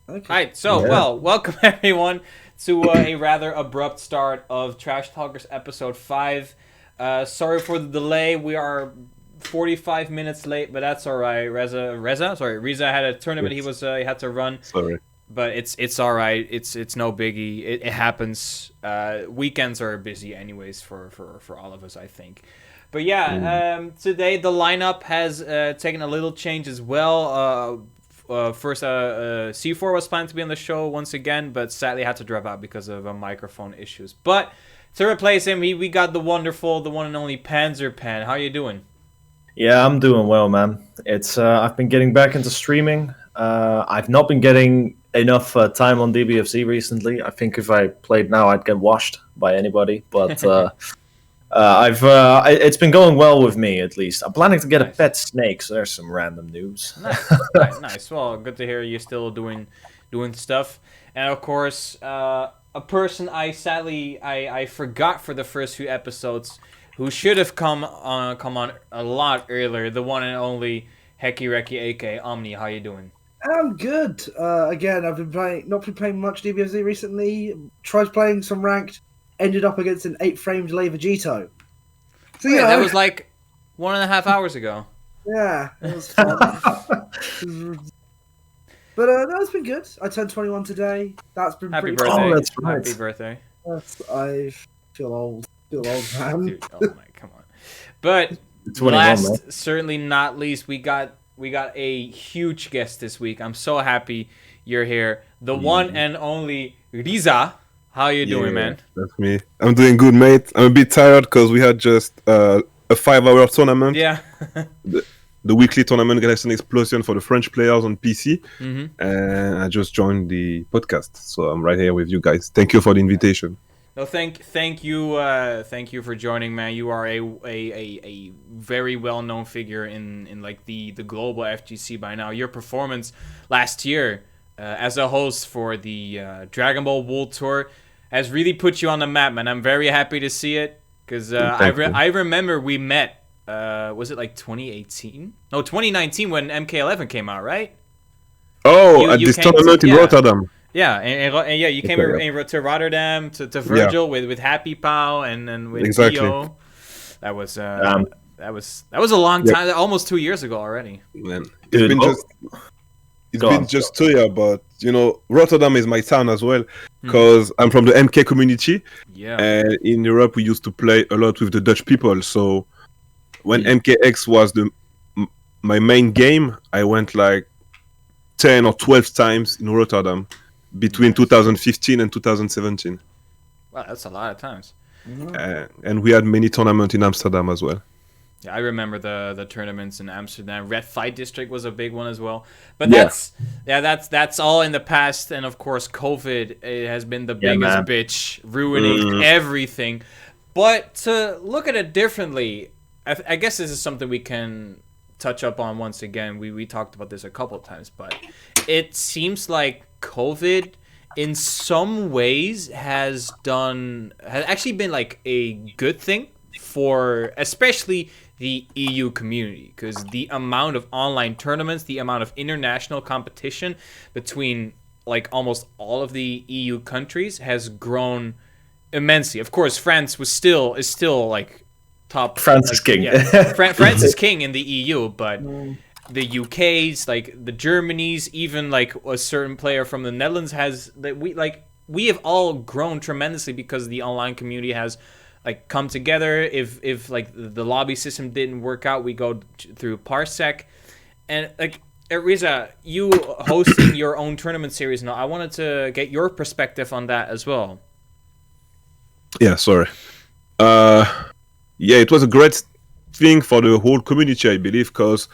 Okay. Alright, so, welcome everyone to a rather abrupt start of Trash TalkerZ episode 5. Sorry for the delay, we are 45 minutes late, but that's alright. RZA had a tournament he had to run. Sorry. But it's alright, it's no biggie, it happens. Weekends are busy anyways for all of us, I think. But yeah, today the lineup has taken a little change as well. First, C4 was planned to be on the show once again, but sadly had to drop out because of microphone issues. But to replace him, we got the wonderful, the one and only PanZerPan. How you doing? Yeah, I'm doing well, man. It's I've been getting back into streaming. I've not been getting enough time on DBFZ recently. I think if I played now, I'd get washed by anybody. But it's been going well with me, at least. I'm planning to get a pet snake, so there's some random news. Nice. Well, good to hear you're still doing stuff. And of course, a person I forgot for the first few episodes, who should have come on a lot earlier, the one and only Hecky Recky, aka Omni. How you doing? I'm good. Again, I've been not been playing much DBFZ recently. Tried playing some ranked. Ended up against an 8-frame delay Vegito. So, yeah, that was like 1.5 hours ago. Yeah, it was fun. But no, it's been good. I turned 21 today. That's been Happy pretty birthday. fun. Oh, that's right. Happy birthday. I feel old. Man. Dude, oh my, come on. But 21, last, man. certainly not least, we got a huge guest this week. I'm so happy you're here. The one and only RZA. How you doing, man? That's me. I'm doing good, mate. I'm a bit tired because we had just a 5-hour tournament. Yeah. the weekly tournament Galaxian Explosion for the French players on PC. Mm-hmm. And I just joined the podcast. So I'm right here with you guys. Thank you for the invitation. No, thank you for joining, man. You are a very well-known figure in like the global FGC by now. Your performance last year as a host for the Dragon Ball World Tour has really put you on the map, man. I'm very happy to see it because I remember we met. Was it like 2018? No, 2019 when MK11 came out, right? Oh, at this tournament in Rotterdam. Yeah, and you came to Rotterdam to Virgil with Happy Pow and with Dio. That was a long time, almost 2 years ago already. Man, it's been just 2 years, but you know, Rotterdam is my town as well because I'm from the MK community. Yeah, and in Europe we used to play a lot with the Dutch people. So when MKX was my main game, I went like 10 or 12 times in Rotterdam between 2015 and 2017. Wow, that's a lot of times. And we had many tournaments in Amsterdam as well. Yeah, I remember the tournaments in Amsterdam. Red Fight District was a big one as well. But that's all in the past. And of course, COVID has been the biggest bitch, ruining everything. But to look at it differently, I guess this is something we can touch up on once again. We talked about this a couple of times, but it seems like COVID in some ways has actually been like a good thing for especially the EU community, because the amount of online tournaments, the amount of international competition between like almost all of the EU countries has grown immensely. Of course, France is still like top. France is king. Yeah, France is king in the EU, but the UK's, like the Germany's, even like a certain player from the Netherlands we have all grown tremendously because the online community has like come together. If like the lobby system didn't work out, we go through Parsec, and like RZA, you hosting your own tournament series now. I wanted to get your perspective on that as well. Yeah, sorry. Yeah, it was a great thing for the whole community, I believe, because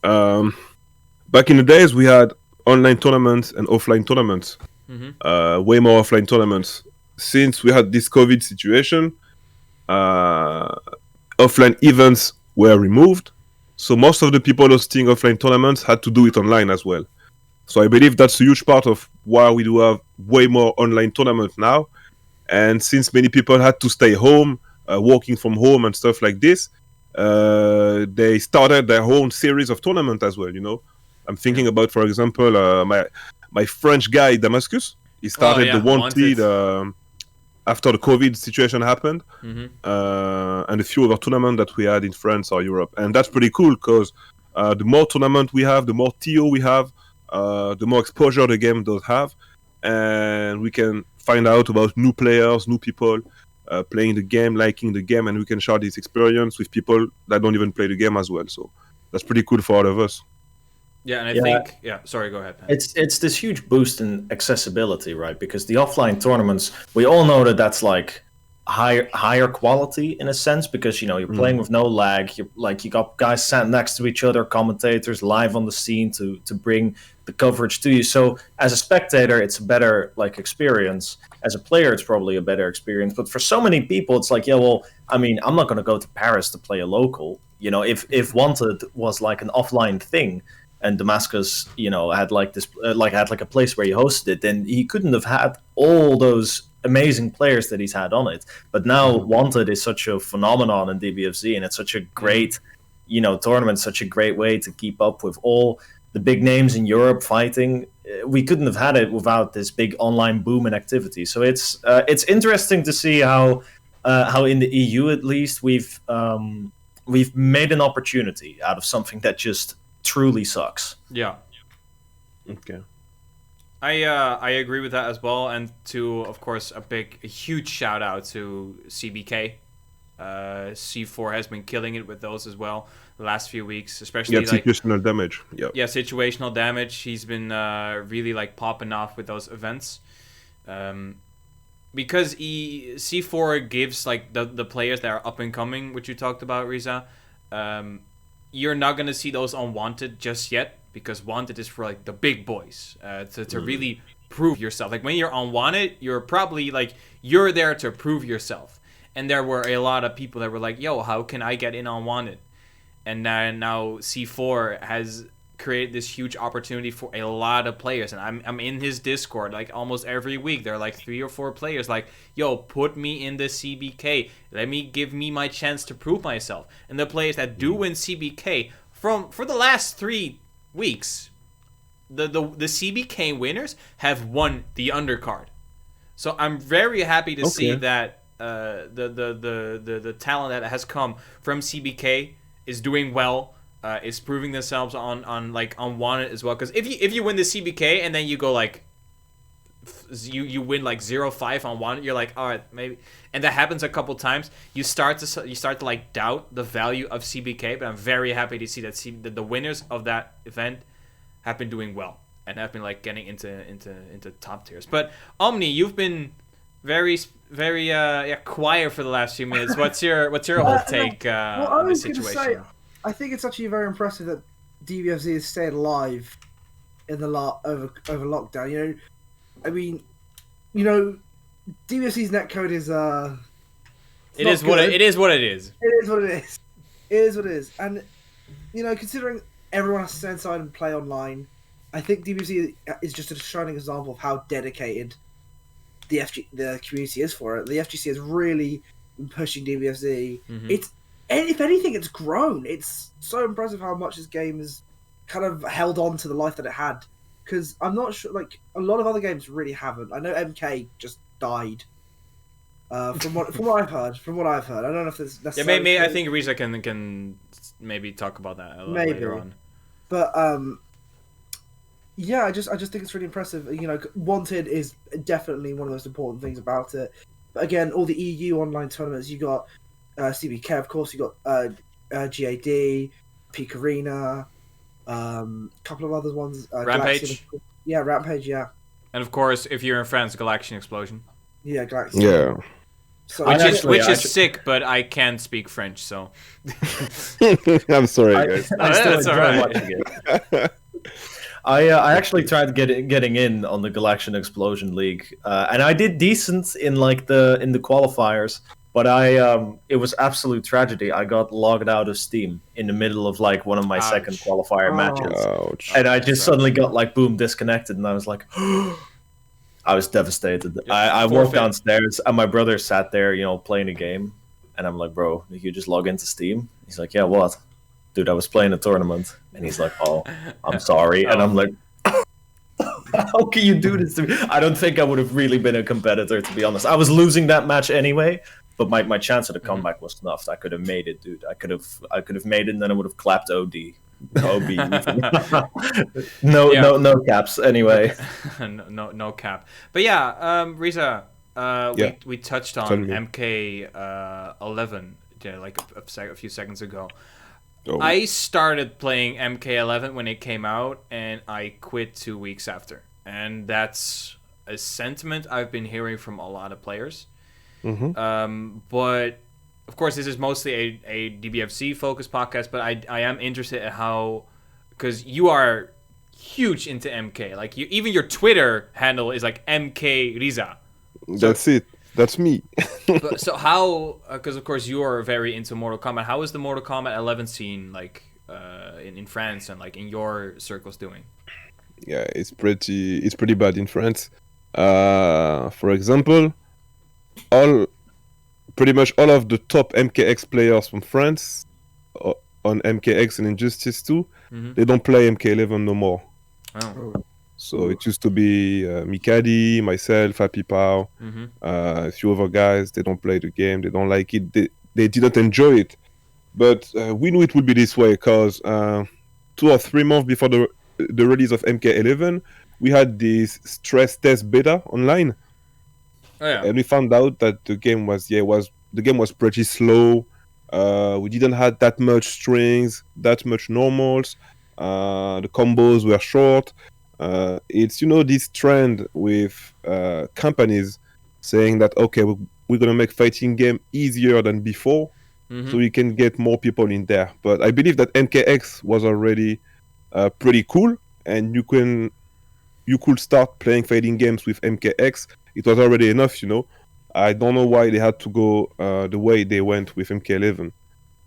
back in the days we had online tournaments and offline tournaments, way more offline tournaments. Since we had this COVID situation, offline events were removed, so most of the people hosting offline tournaments had to do it online as well. So I believe that's a huge part of why we do have way more online tournaments now. And since many people had to stay home, working from home and stuff like this, they started their own series of tournament as well. You know, I'm thinking about, for example, my French guy Damascus. He started the Wanted after the COVID situation happened, and a few other tournaments that we had in France or Europe, and that's pretty cool because the more tournament we have, the more TO we have, the more exposure the game does have, and we can find out about new players, new people playing the game, liking the game, and we can share this experience with people that don't even play the game as well. So that's pretty cool for all of us. Yeah, and I think... Yeah, sorry, go ahead, Pan. It's this huge boost in accessibility, right? Because the offline tournaments, we all know that that's like higher quality in a sense, because, you know, you're playing with no lag. You got guys sat next to each other, commentators live on the scene to bring the coverage to you. So as a spectator, it's a better like experience. As a player, it's probably a better experience. But for so many people, it's like, yeah, well, I mean, I'm not going to go to Paris to play a local. You know, if Wanted was like an offline thing, and Damascus, you know, had like this, had like a place where he hosted it, then he couldn't have had all those amazing players that he's had on it. But now Wanted is such a phenomenon in DBFZ, and it's such a great, you know, tournament, such a great way to keep up with all the big names in Europe fighting. We couldn't have had it without this big online boom and activity. So it's interesting to see how in the EU at least we've made an opportunity out of something that just truly sucks. Yeah. Okay. I agree with that as well, and to, of course, a huge shout out to CBK. C4 has been killing it with those as well the last few weeks, especially situational damage. Yeah, situational damage. He's been really like popping off with those events, because C4 gives like the players that are up and coming, which you talked about, RZA. You're not gonna see those on Wanted just yet, because Wanted is for like the big boys to really prove yourself. Like when you're on Wanted, you're probably like you're there to prove yourself. And there were a lot of people that were like, "Yo, how can I get in on Wanted?" And now C4 has created this huge opportunity for a lot of players, and I'm in his Discord like almost every week. There are like 3 or 4 players like, "Yo, put me in the CBK. Give me my chance to prove myself." And the players that do win CBK for the last 3 weeks, the CBK winners have won the undercard. So I'm very happy to see that the talent that has come from CBK is doing well. Is proving themselves on Wanted as well. Because if you win the CBK and then you go like you win like 0-5 on Wanted, you're like, all right, maybe, and that happens a couple times. You start to like doubt the value of CBK. But I'm very happy to see that the winners of that event have been doing well and have been like getting into top tiers. But Omni, you've been very quiet for the last few minutes. What's your whole take on the situation? I think it's actually very impressive that DBFZ has stayed alive in the over lockdown. You know, I mean, you know, DBFZ's netcode is it is what it is. It is what it is. And you know, considering everyone has to stay inside and play online, I think DBFZ is just a shining example of how dedicated the community is for it. The FGC has really been pushing DBFZ. If anything, it's grown. It's so impressive how much this game has kind of held on to the life that it had. Because I'm not sure, like, a lot of other games really haven't. I know MK just died. From what I've heard. I don't know if there's necessarily... Yeah, maybe I think RZA can maybe talk about that a little later on. But, yeah, I just think it's really impressive. You know, Wanted is definitely one of the most important things about it. But again, all the EU online tournaments, you got CBK, of course, you got GAD, Peak Arena, a couple of other ones. Rampage? Galaxian, Rampage, yeah. And of course, if you're in France, Galaxian Explosion. Yeah, Galaxian. Yeah. So, which is sick, but I can't speak French, so... I'm sorry, guys. That's all right. I actually tried getting in on the Galaxian Explosion League, and I did decent in the qualifiers. But it was absolute tragedy. I got logged out of Steam in the middle of like one of my second qualifier matches, and I just suddenly got like boom disconnected, and I was like, I was devastated. I walked downstairs, and my brother sat there, you know, playing a game, and I'm like, bro, you just log into Steam? He's like, yeah, what? Dude, I was playing a tournament, and he's like, oh, I'm sorry, and I'm like, How can you do this to me? I don't think I would have really been a competitor, to be honest. I was losing that match anyway, but my chance at a comeback was snuffed. I could have made it, dude. I could have made it, and then I would have clapped OD. OB. No caps. Anyway, no cap. But yeah, RZA, we touched on MK 11 like a few seconds ago. Oh. I started playing MK11 when it came out, and I quit 2 weeks after. And that's a sentiment I've been hearing from a lot of players. But of course, this is mostly a DBFC focused podcast. But I am interested in how, because you are huge into MK. Like even your Twitter handle is like MK RZA. That's it. That's me. So how? Because of course you are very into Mortal Kombat. How is the Mortal Kombat 11 scene like in France and like in your circles doing? Yeah, it's pretty bad in France. For example, pretty much all of the top MKX players from France on MKX and Injustice 2, they don't play MK11 no more. Oh. So it used to be Mikadi, myself, Happy Pow, a few other guys. They don't play the game. They don't like it. They didn't enjoy it. But we knew it would be this way because 2 or 3 months before the release of MK11, we had this stress test beta online. Oh, yeah. And we found out that the game was pretty slow. We didn't have that much strings, that much normals. The combos were short. It's this trend with companies saying that okay, we're gonna make fighting game easier than before, so we can get more people in there. But I believe that MKX was already pretty cool, and you could start playing fighting games with MKX. It was already enough, I don't know why they had to go the way they went with MK11.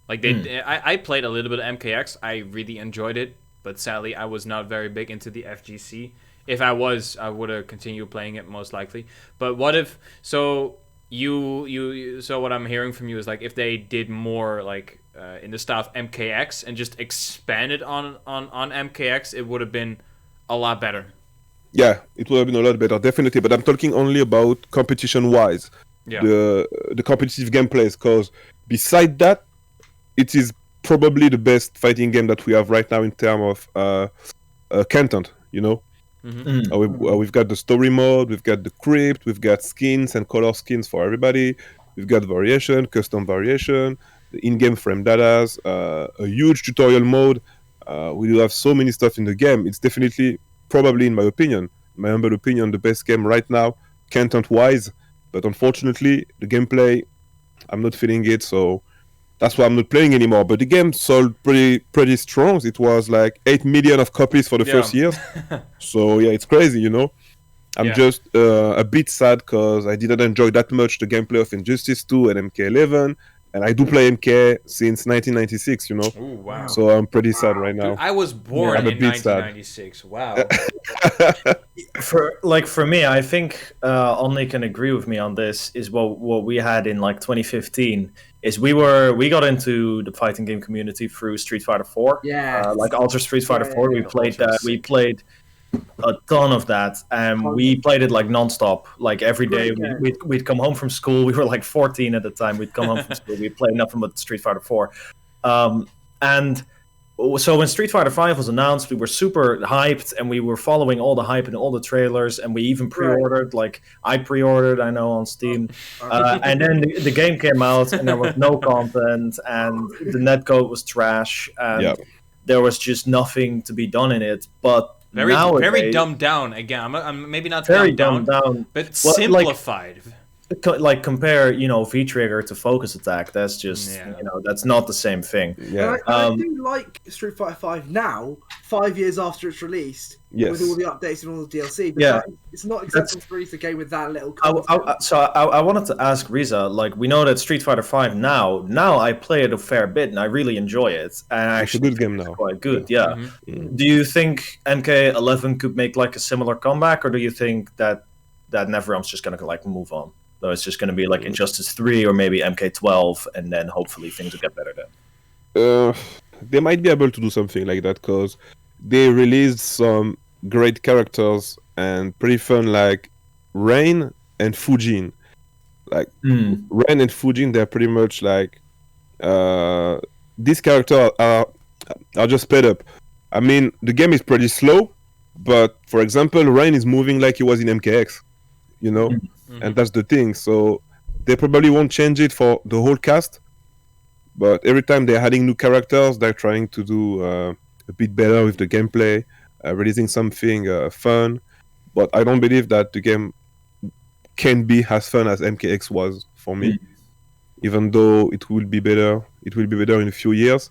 Like I played a little bit of MKX. I really enjoyed it. But sadly, I was not very big into the FGC. If I was, I would have continued playing it most likely. But what if? So so what I'm hearing from you is like if they did more like in the style of MKX and just expanded on MKX, it would have been a lot better. Yeah, it would have been a lot better, definitely. But I'm talking only about competition-wise, the competitive gameplays. Because beside that, it is probably the best fighting game that we have right now in terms of content, We've got the story mode, we've got the crypt, we've got skins and color skins for everybody, we've got variation, custom variation, the in-game frame datas, a huge tutorial mode. We do have so many stuff in the game. It's definitely, probably in my humble opinion, the best game right now, content-wise. But unfortunately, the gameplay, I'm not feeling it, so that's why I'm not playing anymore. But the game sold pretty strong. It was like 8 million of copies for the first year. So yeah, it's crazy, I'm just a bit sad because I didn't enjoy that much the gameplay of Injustice 2 and MK11. And I do play MK since 1996, Ooh, wow. So I'm pretty sad right now. Dude, I was born in 1996. Sad. Wow. For me, I think Omni can agree with me on this. Is what we had in like 2015. Is we got into the fighting game community through Street Fighter 4. Yeah. Like Ultra Street Fighter 4. We played that. We played a ton of that, and we played it like nonstop. Like every day, we'd come home from school. We were like 14 at the time. We'd come home from school. We'd play nothing but Street Fighter 4, and so when Street Fighter 5 was announced, we were super hyped, and we were following all the hype and all the trailers, and we even pre-ordered. Like I pre-ordered, I know, on Steam, and then the game came out, and there was no content, and the netcode was trash, and there was just nothing to be done in it. But very dumbed down again. I'm maybe not very dumbed down, but simplified. Like compare, V-trigger to focus attack. That's just, that's not the same thing. Yeah. I do like Street Fighter 5 now, 5 years after it's released, with all the updates and all the DLC. But it's not exactly to release a game with that little content. So I wanted to ask RZA, like, we know that Street Fighter 5 now I play it a fair bit and I really enjoy it. And it's a good game now. Quite good, yeah. Mm-hmm. Do you think MK11 could make like a similar comeback, or do you think that NetherRealm's just gonna like move on? So it's just going to be like Injustice 3 or maybe MK12, and then hopefully things will get better then. They might be able to do something like that because they released some great characters and pretty fun, like Rain and Fujin. Like Rain and Fujin, they're pretty much like these characters are just sped up. I mean, the game is pretty slow, but for example, Rain is moving like he was in MKX, you know, and that's the thing. So they probably won't change it for the whole cast, but every time they're adding new characters, they're trying to do a bit better with the gameplay, releasing something fun. But I don't believe that the game can be as fun as MKX was for me. Even though it will be better in a few years,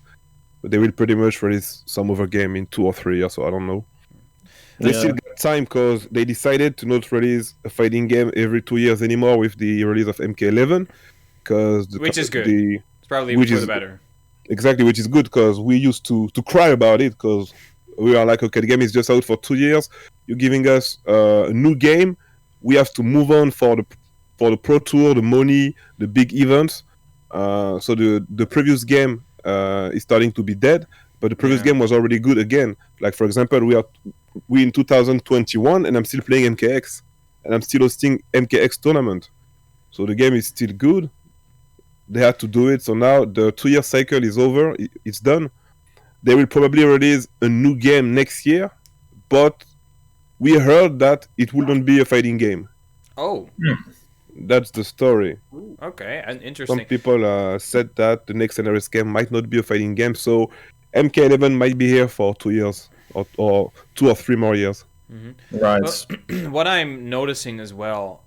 but they will pretty much release some other game in 2 or 3 years, so I don't know. They still got time because they decided to not release a fighting game every 2 years anymore with the release of MK11, which is good. It's probably for the better. Exactly, which is good because we used to cry about it because we are like, okay, the game is just out for 2 years. You're giving us a new game. We have to move on for the Pro Tour, the money, the big events. So the previous game is starting to be dead, but the previous game was already good again. Like for example, we in 2021, and I'm still playing MKX, and I'm still hosting MKX tournament. So the game is still good. They had to do it, so now the 2-year cycle is over. It's done. They will probably release a new game next year, but we heard that it wouldn't be a fighting game. Oh. That's the story. Okay, and interesting. Some people said that the next NRS game might not be a fighting game, so MK11 might be here for 2 years or 2 or 3 more years. Right. Well, what I'm noticing as well,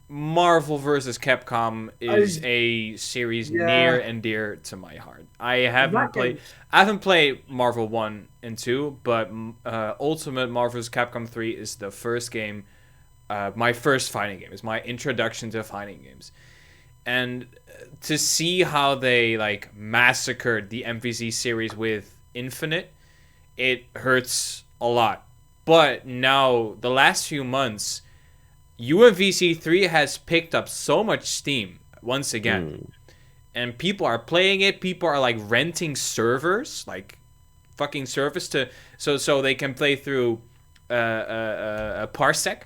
Marvel vs. Capcom is a series near and dear to my heart. I haven't played Marvel 1 and 2, but Ultimate Marvel vs. Capcom 3 is the first game. My first fighting game is my introduction to fighting games, and to see how they like massacred the MVC series with Infinite, it hurts a lot. But now the last few months, UMVC 3 has picked up so much steam once again, and people are playing it. People are like renting servers, like fucking servers so they can play through a Parsec.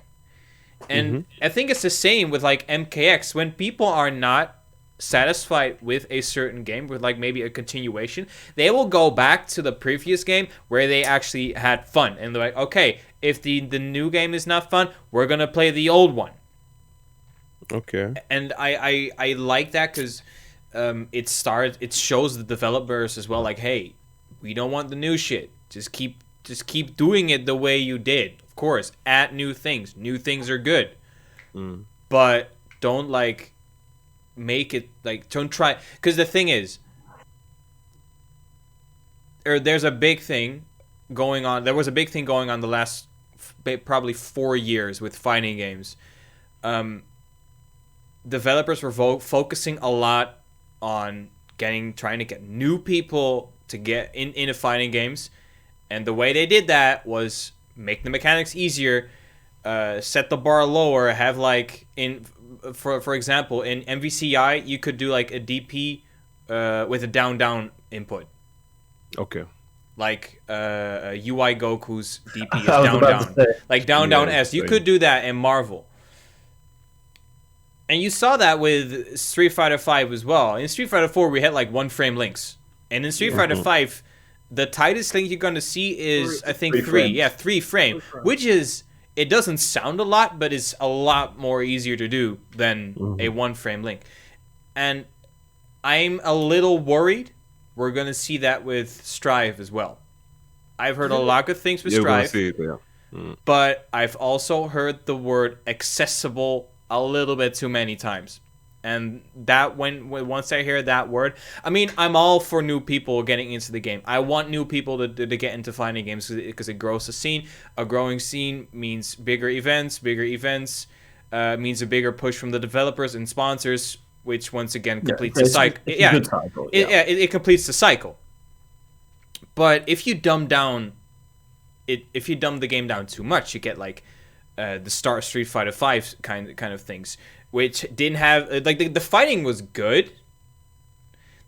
And I think it's the same with like MKX. When people are not satisfied with a certain game, with like maybe a continuation, they will go back to the previous game where they actually had fun. And they're like, okay, if the new game is not fun, we're gonna play the old one. Okay. And I like that because it shows the developers as well, like, hey, we don't want the new shit. Just keep doing it the way you did. Of course, add new things. New things are good. But don't like make it like don't try, because the thing is, there's a big thing going on. There was a big thing going on the last probably 4 years with fighting games. Developers were focusing a lot on trying to get new people to get into fighting games, and the way they did that was make the mechanics easier, set the bar lower, have like for example in MVCI you could do like a DP with a down input. Okay. Like UI Goku's DP is down. Like down S. You could do that in Marvel. And you saw that with Street Fighter V as well. In Street Fighter 4 we had like 1 frame links. And in Street Fighter V the tightest link you're going to see is, I think, 3. Yeah, 3 frame. Which is, it doesn't sound a lot, but it's a lot more easier to do than a 1 frame link. And I'm a little worried we're going to see that with Strive as well. I've heard a lot of things with Strive. See it, but I've also heard the word accessible a little bit too many times. And that once I hear that word, I mean, I'm all for new people getting into the game. I want new people to get into fighting games because it grows the scene. A growing scene means bigger events. Bigger events means a bigger push from the developers and sponsors, which once again completes the cycle. It completes the cycle. But if you dumb the game down too much, you get like the Street Fighter V kind of things, which didn't have like the fighting was good.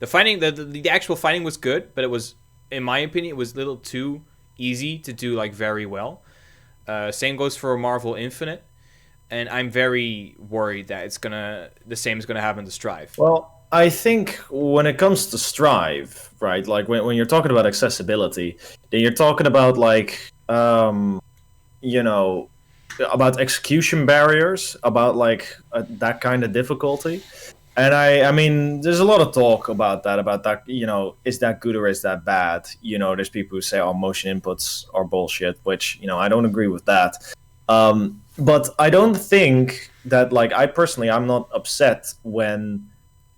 The actual fighting was good, but it was, in my opinion, it was a little too easy to do like very well. Same goes for Marvel Infinite, and I'm very worried that the same is gonna happen to Strive. Well, I think when it comes to Strive, right, like when you're talking about accessibility, then you're talking about like you know, about execution barriers, about like that kind of difficulty. And I mean, there's a lot of talk about that, you know, is that good or is that bad? You know, there's people who say, oh, motion inputs are bullshit, which, you know, I don't agree with that. But I don't think that, like, I'm not upset when,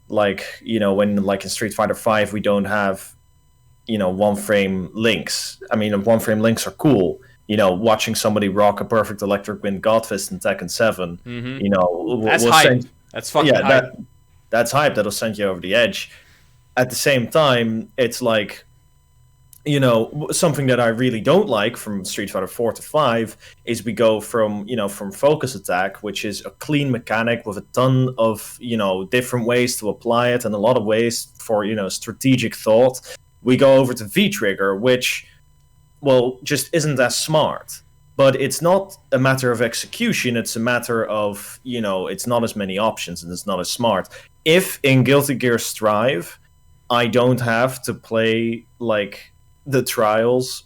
like, you know, when, like, in Street Fighter V, we don't have, you know, one-frame links. I mean, one-frame links are cool. You know, watching somebody rock a perfect Electric Wind Godfist in Tekken 7, you know, that's hype. That's fucking hype. That's hype. That'll send you over the edge. At the same time, it's like, you know, something that I really don't like from Street Fighter 4 to 5 is we go from, you know, from focus attack, which is a clean mechanic with a ton of, you know, different ways to apply it and a lot of ways for, you know, strategic thought. We go over to V-trigger, which, well, just isn't as smart. But it's not a matter of execution, it's a matter of, you know, it's not as many options and it's not as smart. If in Guilty Gear Strive, I don't have to play, like, the trials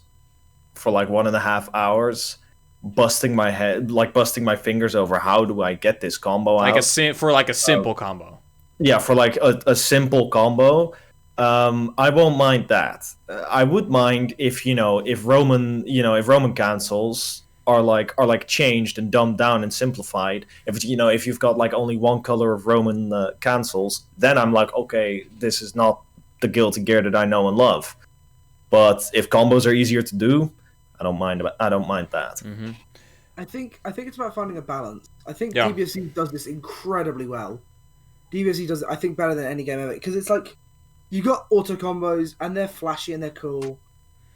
for, like, 1.5 hours, busting my fingers over how do I get this combo like out. For a simple combo. Yeah, for, like, a simple combo. I won't mind that. I would mind if, you know, if Roman cancels are like changed and dumbed down and simplified. If, you know, if you've got like only one color of Roman cancels, then I'm like, okay, this is not the Guilty Gear that I know and love. But if combos are easier to do, I don't mind that. Mm-hmm. I think it's about finding a balance. I think DBFC does this incredibly well. DBFC does it, I think, better than any game ever, because it's like, you got auto combos, and they're flashy and they're cool,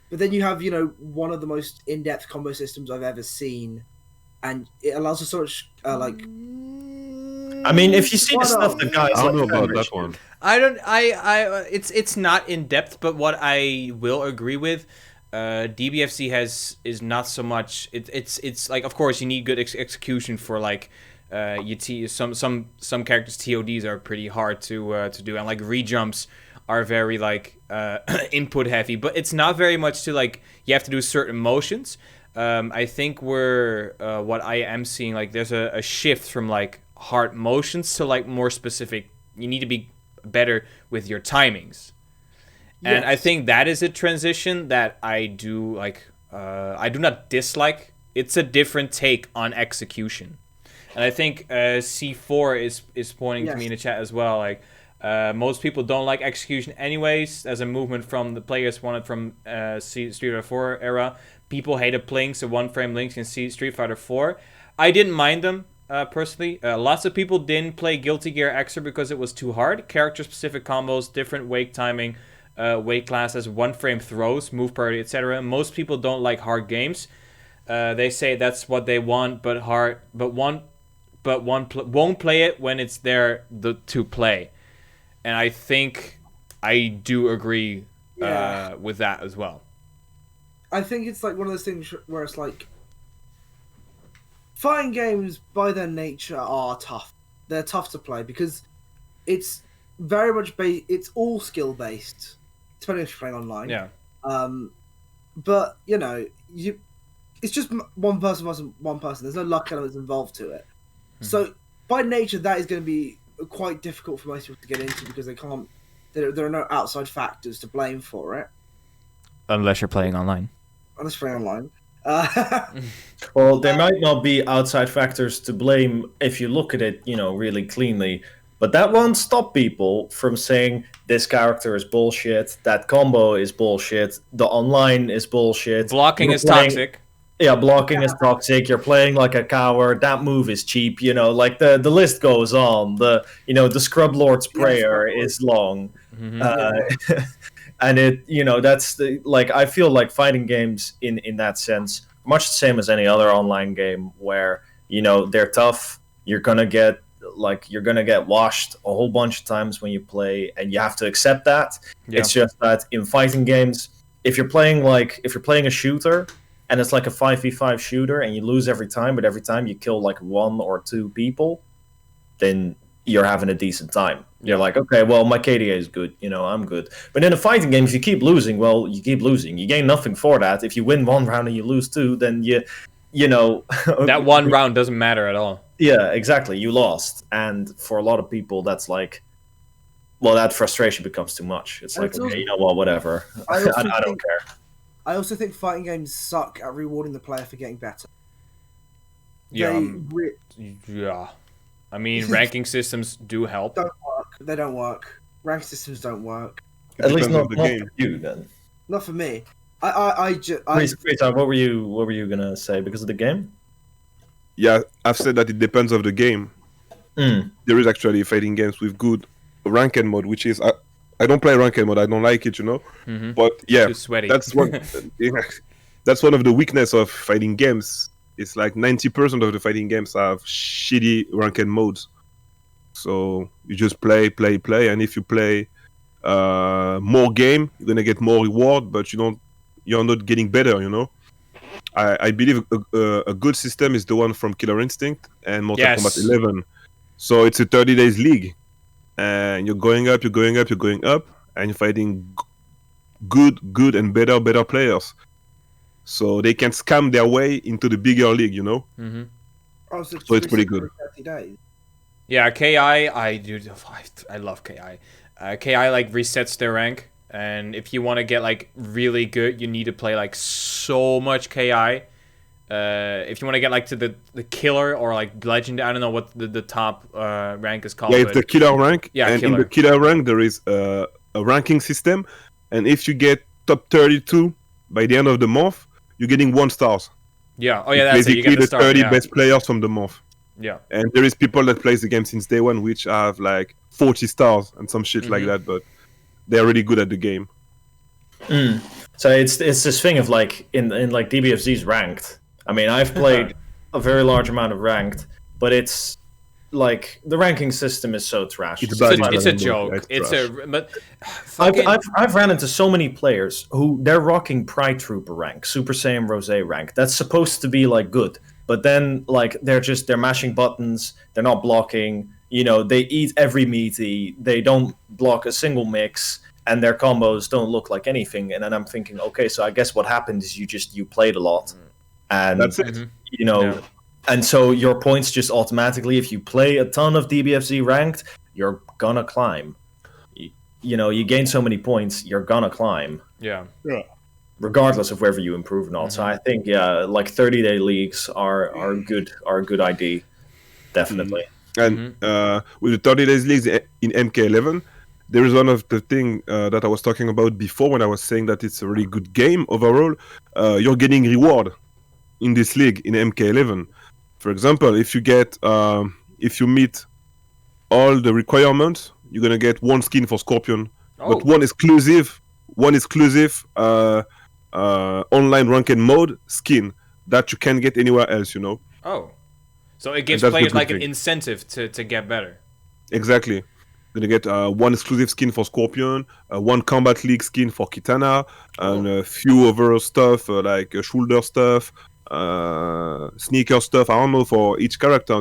but then you have, you know, one of the most in-depth combo systems I've ever seen, and it allows for so much, like... I mean, if you see the stuff the guys... I don't know about that one. It's not in-depth, but what I will agree with, DBFC is not so much... It's like, of course, you need good execution for, like... some characters' TODs are pretty hard to do, and, like, re-jumps are very, like, input heavy, but it's not very much to, like, you have to do certain motions. I think what I am seeing, like, there's a shift from, like, hard motions to, like, more specific. You need to be better with your timings. Yes. And I think that is a transition that I do, like, I do not dislike. It's a different take on execution. And I think C4 is pointing to me in the chat as well, like, most people don't like execution anyways, as a movement from the players wanted from Street Fighter 4 era. People hated plinks, so one-frame links in Street Fighter 4. I didn't mind them, personally. Lots of people didn't play Guilty Gear Xrd because it was too hard. Character-specific combos, different wake timing, weight classes, one-frame throws, move priority, etc. Most people don't like hard games. They say that's what they want, won't play it when it's there to play. And I think I do agree with that as well. I think it's like one of those things where it's like, fighting games by their nature are tough. They're tough to play because it's very much it's all skill based, depending if you're playing online. Yeah. But you know, it's just one person versus one person. There's no luck elements involved to it. Mm-hmm. So by nature, that is going to be quite difficult for most people to get into because they can't. There are no outside factors to blame for it. Unless you're playing online. Well, there might not be outside factors to blame if you look at it, you know, really cleanly. But that won't stop people from saying this character is bullshit, that combo is bullshit, the online is bullshit. Blocking is toxic. Yeah, blocking is toxic. You're playing like a coward. That move is cheap. You know, like the list goes on. The Scrub Lord's prayer is long, and it, you know, that's the, like, I feel like fighting games in that sense much the same as any other online game where, you know, they're tough. You're gonna get washed a whole bunch of times when you play, and you have to accept that. Yeah. It's just that in fighting games, if you're playing a shooter and it's like a 5v5 shooter and you lose every time, but every time you kill like 1 or 2 people, then you're having a decent time. You're like, okay, well, my KDA is good, I'm good. But in a fighting game, if you keep losing, well, you keep losing. You gain nothing for that. If you win 1 round and you lose 2, then that 1 round doesn't matter at all. Yeah, exactly. You lost. And for a lot of people, that's like, well, that frustration becomes too much. It's like, okay, you know what, whatever. I don't care. I also think fighting games suck at rewarding the player for getting better. Yeah. Yeah. I mean, ranking systems do help. They don't work. Ranking systems don't work. At least not for you, then. Not for me. Wait, what were you gonna say because of the game? Yeah, I've said that it depends on the game. There is actually fighting games with good ranked mode, which is I don't play ranked mode. I don't like it, But yeah, that's one. That's one of the weakness of fighting games. It's like 90% of the fighting games have shitty ranked modes. So you just play, and if you play more game, you're gonna get more reward, but you're not getting better, I believe a good system is the one from Killer Instinct and Mortal Kombat 11. So it's a 30 days league, and you're going up, and you're fighting good and better players. So they can scam their way into the bigger league, Mm-hmm. Oh, so it's pretty good. 30 days. Yeah, KI, I love KI. KI like resets their rank, and if you want to get like really good, you need to play like so much KI. If you want to get like to the killer or like legend, I don't know what the top rank is called. Yeah, it's the killer rank. Yeah, and killer. In the killer rank there is a ranking system, and if you get top 32 by the end of the month, you're getting 1 star. Yeah. Oh yeah, that's basically it. You get the star, 30 best players from the month. Yeah. And there is people that plays the game since day one, which have like 40 stars and some shit like that, but they're really good at the game. So it's this thing of like in like DBFZ's ranked. I mean, I've played a very large amount of ranked, but it's like the ranking system is so trash. It's a joke. I've ran into so many players who they're rocking Pride Trooper rank, Super Saiyan Rose rank. That's supposed to be like good, but then like they're mashing buttons. They're not blocking. They eat every meaty. They don't block a single mix, and their combos don't look like anything. And then I'm thinking, okay, so I guess what happened is you played a lot, and that's it. And so your points just automatically, if you play a ton of DBFZ ranked, you're gonna climb. You gain so many points, you're gonna climb. Yeah. Regardless of whether you improve or not. So I think like 30-day leagues are a good idea, definitely. And with the 30 days leagues in MK11, there is one of the thing that I was talking about before when I was saying that it's a really good game overall. You're getting reward in this league in MK11. For example, if you meet all the requirements, you're gonna get 1 skin for Scorpion, but one exclusive online ranked mode skin that you can't get anywhere else. Oh, so it gives players like an incentive to get better. Exactly. You're gonna get 1 exclusive skin for Scorpion, 1 Combat League skin for Kitana, and a few other stuff like shoulder stuff. Sneaker stuff, I don't know, for each character,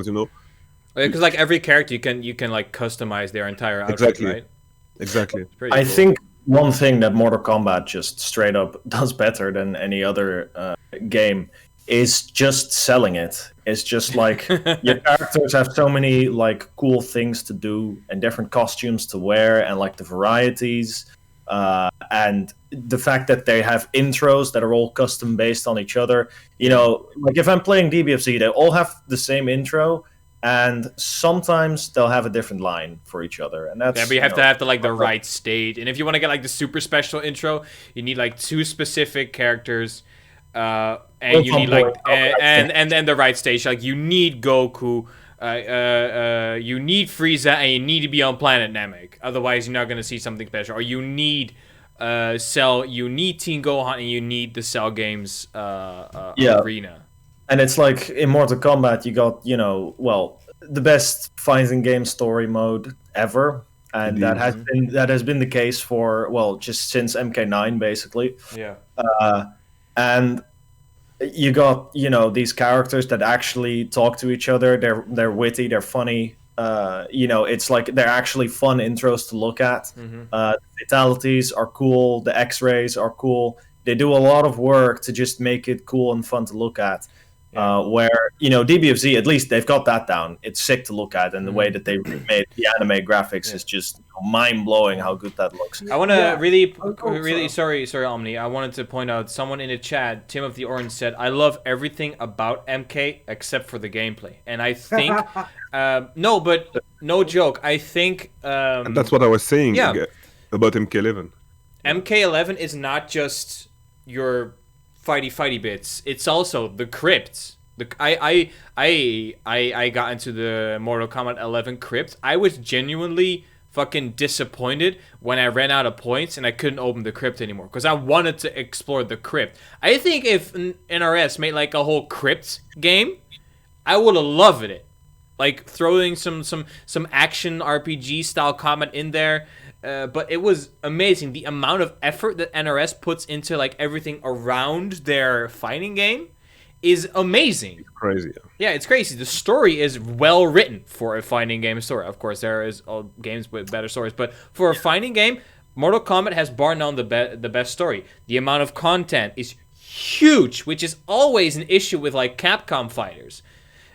because like every character you can like customize their entire outfit, right? Exactly. I think one thing that Mortal Kombat just straight up does better than any other game is just selling it. It's just like your characters have so many like cool things to do and different costumes to wear, and like the varieties. And the fact that they have intros that are all custom based on each other, like if I'm playing DBFZ, they all have the same intro, and sometimes they'll have a different line for each other, and that's but you have to have the right stage. And if you want to get like the super special intro, you need like 2 specific characters, and you need like and then the right stage. Like you need Goku. You need Frieza, and you need to be on planet Namek. Otherwise, you're not going to see something special. Or you need Cell, you need Teen Gohan, and you need the Cell Games arena. And it's like in Mortal Kombat, you got the best fighting game story mode ever, and that has been the case for just since MK9 basically. Yeah. And you got these characters that actually talk to each other. They're witty, they're funny. It's like they're actually fun intros to look at. The fatalities are cool. The X-rays are cool. They do a lot of work to just make it cool and fun to look at. Where DBFZ, at least they've got that down. It's sick to look at, and the way that they made the anime graphics is just mind blowing. How good that looks. I want to really sorry, Omni. I wanted to point out someone in the chat, Tim of the Orange, said, "I love everything about MK except for the gameplay," and I think no, but no joke. I think and that's what I was saying about MK11. MK11 is not just your fighty bits. It's also the crypts. I got into the Mortal Kombat 11 crypt. I was genuinely fucking disappointed when I ran out of points and I couldn't open the crypt anymore because I wanted to explore the crypt. I think if NRS made like a whole crypt game, I would have loved it. Like throwing some action RPG style combat in there. But it was amazing. The amount of effort that NRS puts into like everything around their fighting game is amazing. It's crazy. Yeah, it's crazy. The story is well written for a fighting game story. Of course, there is games with better stories, but for a fighting game, Mortal Kombat has bar none the best story. The amount of content is huge, which is always an issue with like Capcom fighters.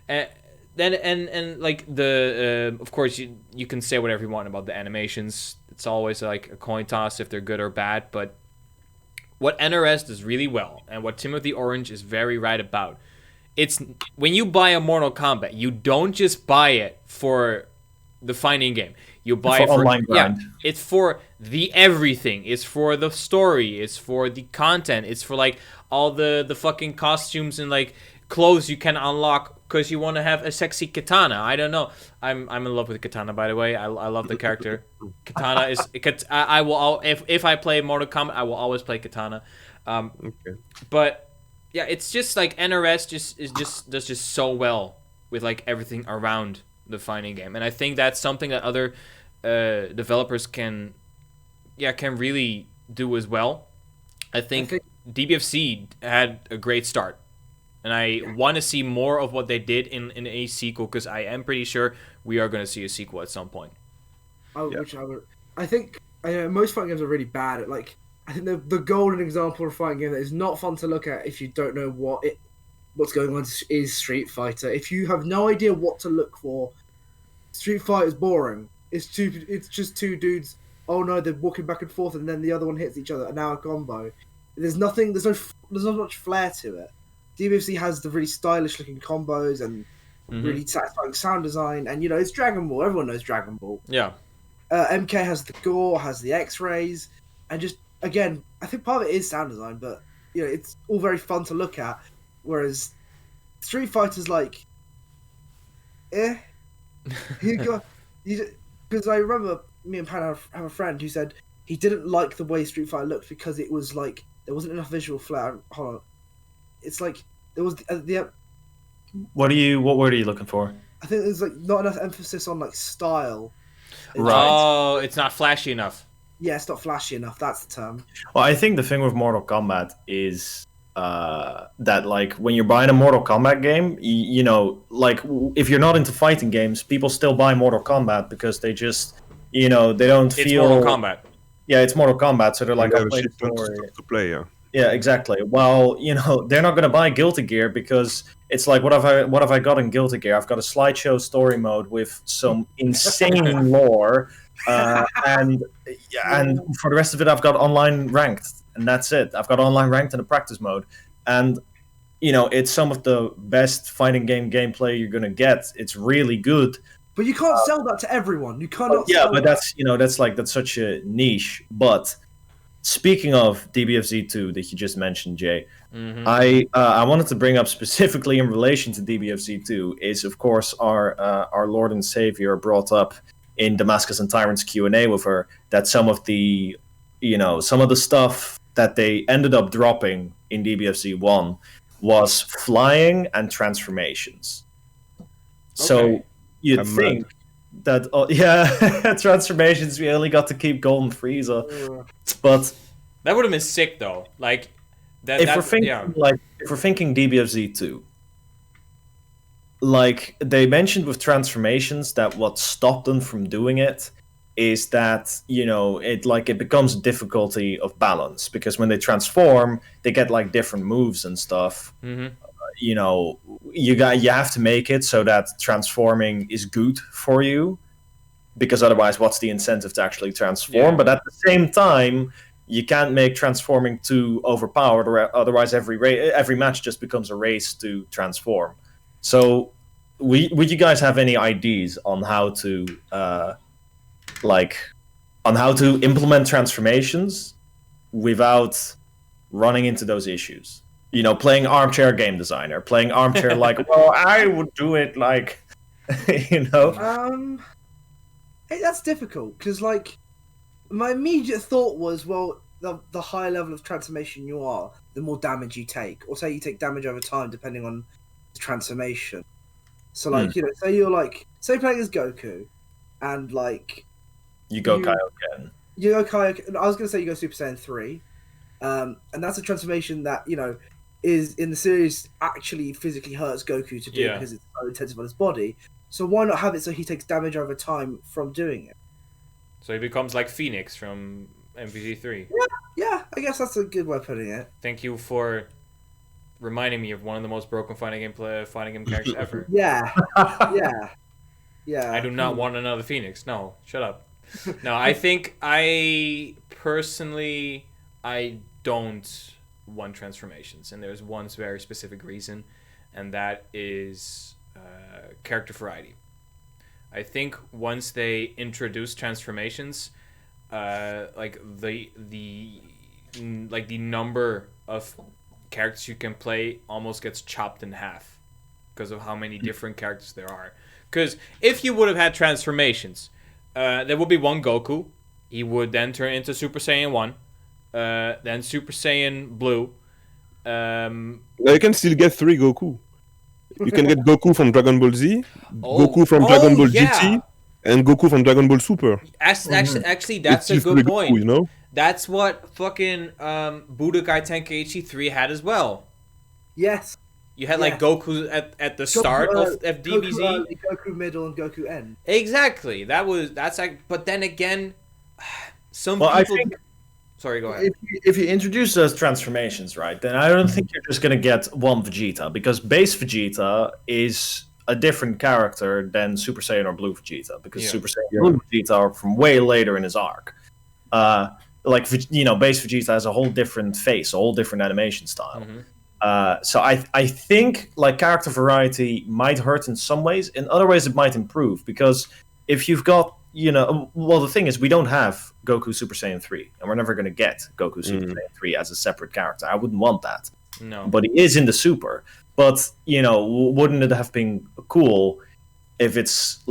Then and like the of course you can say whatever you want about the animations. It's always like a coin toss if they're good or bad. But what NRS does really well, and what Timothy Orange is very right about, it's when you buy a Mortal Kombat, you don't just buy it for the fighting game. You buy it for online grind. It's for the everything. It's for the story. It's for the content. It's for like all the fucking costumes and like clothes you can unlock because you want to have a sexy katana. I don't know. I'm in love with Katana, by the way. I love the character. Katana is. I will if I play Mortal Kombat, I will always play Katana. Okay. But yeah, it's just like NRS does just so well with like everything around the fighting game, and I think that's something that other developers can really do as well. I think DBFC had a great start. And I want to see more of what they did in a sequel because I am pretty sure we are going to see a sequel at some point. I think most fighting games are really bad at like. I think the golden example of a fighting game that is not fun to look at if you don't know what's going on is Street Fighter. If you have no idea what to look for, Street Fighter is boring. It's just two dudes. Oh no, they're walking back and forth, and then the other one hits each other, and now a combo. There's not much flair to it. DBFC has the really stylish looking combos and really satisfying sound design, and it's Dragon Ball. Everyone knows Dragon Ball. Yeah. MK has the gore, has the X-rays, and just again, I think part of it is sound design, but it's all very fun to look at. Whereas Street Fighter's like, because I remember me and Pan have a friend who said he didn't like the way Street Fighter looked because it was like there wasn't enough visual flair. Hold on. It's like there was What word are you looking for? I think there's like not enough emphasis on like style. Right. Oh, it's not flashy enough. Yeah, it's not flashy enough. That's the term. Well, I think the thing with Mortal Kombat is that like when you're buying a Mortal Kombat game, like if you're not into fighting games, people still buy Mortal Kombat because they just they don't feel. It's Mortal Kombat. Yeah, it's Mortal Kombat, so they're like, I'll play to play. Yeah. Yeah, exactly. Well, they're not going to buy Guilty Gear because it's like, what have I got in Guilty Gear? I've got a slideshow story mode with some insane lore, and for the rest of it, I've got online ranked, and that's it. I've got online ranked in a practice mode, and it's some of the best fighting game gameplay you're going to get. It's really good. But you can't sell that to everyone. You cannot. Yeah, but that's such a niche. But speaking of DBFZ2 that you just mentioned, Jay, I wanted to bring up specifically in relation to DBFZ2 is, of course, our Lord and Savior brought up in Damascus and Tyrant's Q&A with her that some of the stuff that they ended up dropping in DBFZ1 was flying and transformations. So you'd think transformations. We only got to keep Golden Frieza, but That would have been sick though. Like that. if we're thinking DBFZ 2, like they mentioned with transformations, that what stopped them from doing it is that it becomes a difficulty of balance, because when they transform, they get like different moves and stuff. Mm-hmm. You have to make it so that transforming is good for you, because otherwise, what's the incentive to actually transform? Yeah. But at the same time, you can't make transforming too overpowered, or otherwise every match just becomes a race to transform. So, would you guys have any ideas on how to implement transformations without running into those issues? Playing armchair game designer, playing armchair well, I would do it like, That's difficult, because my immediate thought was, well, the higher level of transformation you are, the more damage you take, or say you take damage over time depending on the transformation. So say playing as Goku, and you go Kaioken. You go Kaioken. I was going to say you go Super Saiyan 3, and that's a transformation that is in the series actually physically hurts Goku to do because it's so intensive on his body. So why not have it so he takes damage over time from doing it? So he becomes like Phoenix from MVZ3. Yeah, I guess that's a good way of putting it. Thank you for reminding me of one of the most broken fighting game characters ever. Yeah. I do not want another Phoenix. No, shut up. No, I think I don't want transformations, and there's one very specific reason, and that is character variety. I think once they introduce transformations, the number of characters you can play almost gets chopped in half because of how many different characters there are. Because if you would have had transformations, there would be one Goku. He would then turn into Super Saiyan 1, then Super Saiyan Blue. You can still get 3 Goku. You can get Goku from Dragon Ball Z, Goku from Dragon Ball GT, and Goku from Dragon Ball Super. Actually, that's a good point. Goku, That's what fucking Budokai Tenkaichi 3 had as well. Yes. You had Goku at the start of DBZ. Goku middle and Goku end. Exactly. But then again, some people. I think, sorry, go ahead. If you introduce those transformations, right, then I don't think you're just going to get one Vegeta, because base Vegeta is a different character than Super Saiyan or Blue Vegeta, because Super Saiyan and Blue Vegeta are from way later in his arc. Base Vegeta has a whole different face, a whole different animation style. Mm-hmm. So I think character variety might hurt in some ways. In other ways, it might improve, because if you've got the thing is, we don't have Goku Super Saiyan 3, and we're never going to get Goku Super Saiyan 3 as a separate character. I wouldn't want that. No. But he is in the Super. But, wouldn't it have been cool if it's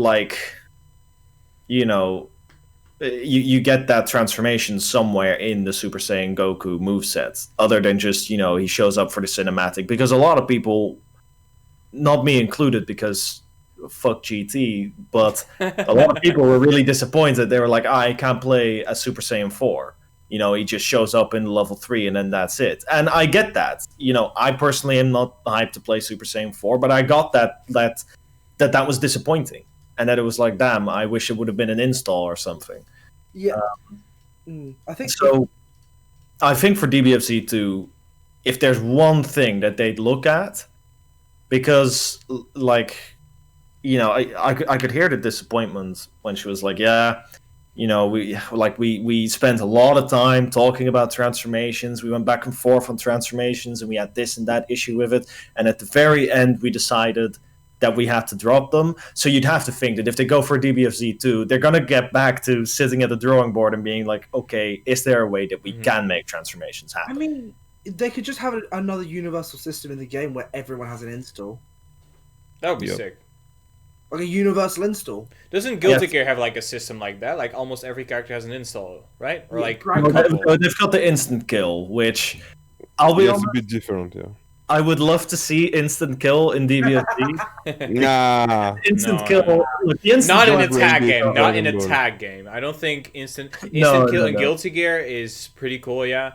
you get that transformation somewhere in the Super Saiyan Goku moveset, other than just, he shows up for the cinematic? Because a lot of people, not me included, because fuck GT, but a lot of people were really disappointed. They were like, I can't play a Super Saiyan 4. He just shows up in level 3 and then that's it. And I get that. I personally am not hyped to play Super Saiyan 4, but I got that was disappointing. And that it was like, damn, I wish it would have been an install or something. Yeah. I think so. I think for DBFZ 2, if there's one thing that they'd look at, because I could hear the disappointment when she was like, we spent a lot of time talking about transformations. We went back and forth on transformations, and we had this and that issue with it. And at the very end, we decided that we had to drop them. So you'd have to think that if they go for DBFZ 2, they're going to get back to sitting at the drawing board and being like, okay, is there a way that we can make transformations happen? I mean, they could just have another universal system in the game where everyone has an install. That would be sick. Like a universal install. Doesn't Guilty Gear have a system like that? Like almost every character has an install, right? Or they've got the instant kill, which I'll be honest, it's a bit different. Yeah. I would love to see instant kill in DBFZ. Nah. Instant No, kill. no. Look, the instant Not in kill- a tag Dragon game. Ball. Not in a Dragon Ball. tag game. I don't think instant No, kill no, in no. Guilty Gear is pretty cool. Yeah.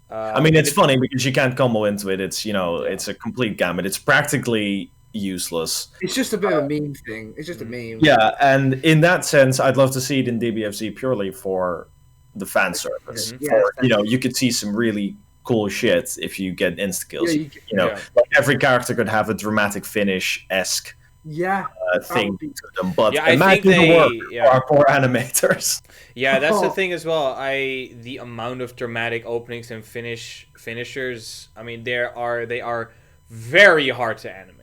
I mean, it's funny because you can't combo into it. It's it's a complete gamut. It's practically useless. It's just a bit of a meme thing. It's just a meme. Yeah, and in that sense, I'd love to see it in DBFZ purely for the fan service. Mhm. For, you could see some really cool shit if you get insta kills. Yeah, Yeah. Like every character could have a dramatic finish-esque Yeah. thing to them. But Yeah, I imagine think the work they- for our poor animators. Yeah, that's the Oh. thing as well. The amount of dramatic openings and finishers. I mean, they are very hard to animate.